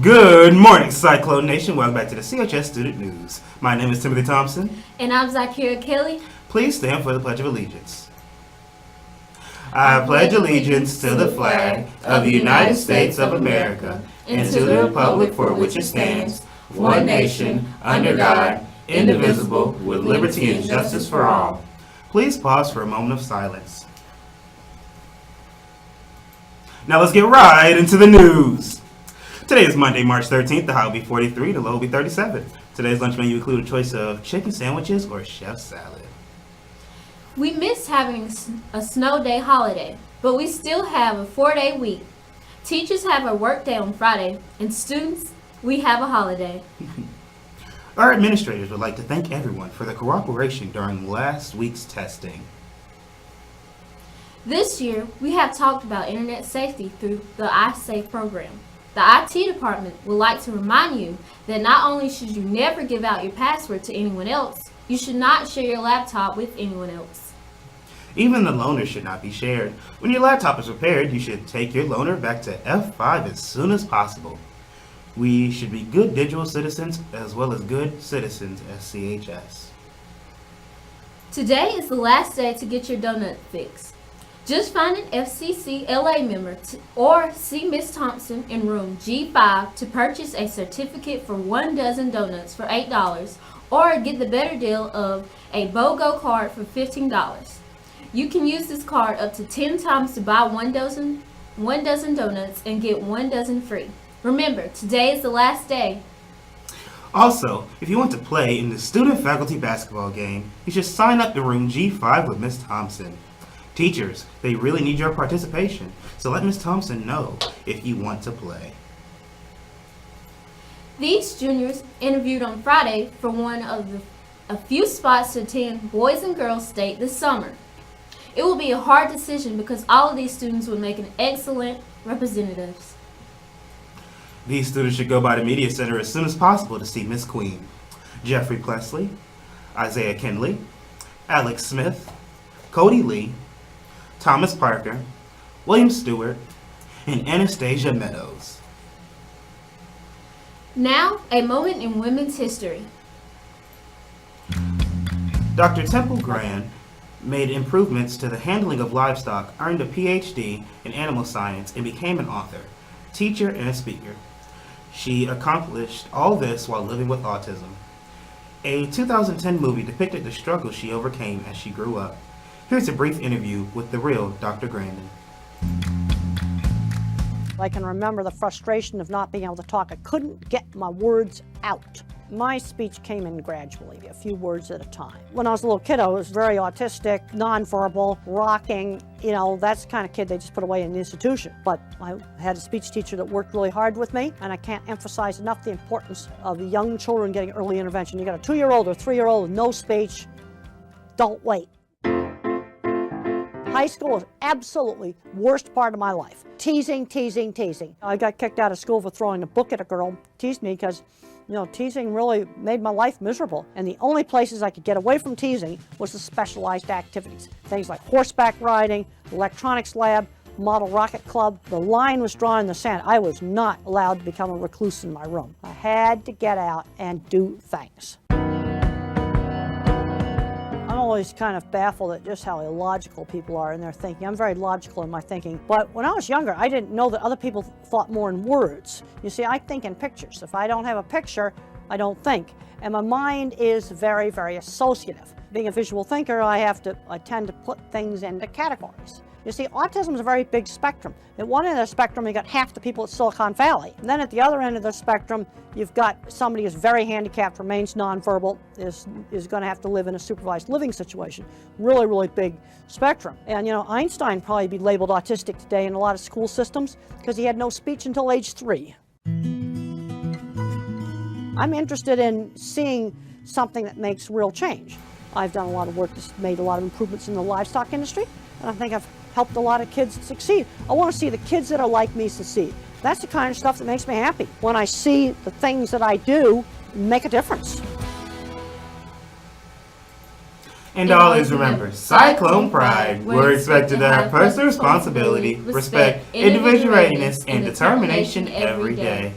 Good morning, Cyclone Nation. Welcome back to the CHS Student News. My name is Timothy Thompson. And I'm Zakira Kelly. Please stand for the Pledge of Allegiance. I pledge allegiance to the flag of the United States of America and to the republic for which it stands, one nation, under God, indivisible, with liberty and justice for all. Please pause for a moment of silence. Now let's get right into the news. Today is Monday, March 13th. The high will be 43, the low will be 37. Today's lunch menu includes a choice of chicken sandwiches or chef salad. We missed having a snow day holiday, but we still have a 4-day week. Teachers have a work day on Friday, and students, we have a holiday. Our administrators would like to thank everyone for their cooperation during last week's testing. This year, we have talked about internet safety through the iSafe program. The IT department would like to remind you that not only should you never give out your password to anyone else, you should not share your laptop with anyone else. Even the loaner should not be shared. When your laptop is repaired, you should take your loaner back to F5 as soon as possible. We should be good digital citizens as well as good citizens at CHS. Today is the last day to get your donut fix. Just find an FCC LA member or see Miss Thompson in room G5 to purchase a certificate for 1 dozen donuts for $8 or get the better deal of a BOGO card for $15. You can use this card up to 10 times to buy 1 dozen donuts and get 1 dozen free. Remember, today is the last day. Also, if you want to play in the student-faculty basketball game, you should sign up to room G5 with Miss Thompson. Teachers, they really need your participation, so let Miss Thompson know if you want to play. These juniors interviewed on Friday for one of a few spots to attend Boys and Girls State this summer. It will be a hard decision because all of these students would make an excellent representatives. These students should go by the Media Center as soon as possible to see Miss Queen, Jeffrey Plessley, Isaiah Kinley, Alex Smith, Cody Lee, Thomas Parker, William Stewart, and Anastasia Meadows. Now, a moment in women's history. Dr. Temple Grant made improvements to the handling of livestock, earned a PhD in animal science, and became an author, teacher, and speaker. She accomplished all this while living with autism. A 2010 movie depicted the struggles she overcame as she grew up. Here's a brief interview with the real Dr. Grandin. I can remember the frustration of not being able to talk. I couldn't get my words out. My speech came in gradually, a few words at a time. When I was a little kid, I was very autistic, nonverbal, rocking. You know, that's the kind of kid they just put away in the institution. But I had a speech teacher that worked really hard with me, and I can't emphasize enough the importance of young children getting early intervention. You got a 2-year-old or 3-year-old with no speech, don't wait. High school was absolutely worst part of my life. Teasing, teasing, teasing. I got kicked out of school for throwing a book at a girl, teased me because, you know, teasing really made my life miserable. And the only places I could get away from teasing was the specialized activities. Things like horseback riding, electronics lab, model rocket club. The line was drawn in the sand. I was not allowed to become a recluse in my room. I had to get out and do things. I'm always kind of baffled at just how illogical people are in their thinking. I'm very logical in my thinking. But when I was younger, I didn't know that other people thought more in words. You see, I think in pictures. If I don't have a picture, I don't think. And my mind is very, very associative. Being a visual thinker, I tend to put things into categories. You see, autism is a very big spectrum. At one end of the spectrum, you got half the people at Silicon Valley. And then at the other end of the spectrum, you've got somebody who's very handicapped, remains nonverbal, is going to have to live in a supervised living situation. Really, really big spectrum. And you know, Einstein probably be labeled autistic today in a lot of school systems because he had no speech until age 3. I'm interested in seeing something that makes real change. I've done a lot of work that's made a lot of improvements in the livestock industry, and I think I've helped a lot of kids succeed. I want to see the kids that are like me succeed. That's the kind of stuff that makes me happy, when I see the things that I do make a difference. And always remember, Cyclone Pride. We're expected to have personal responsibility, respect, individual readiness, and determination every day.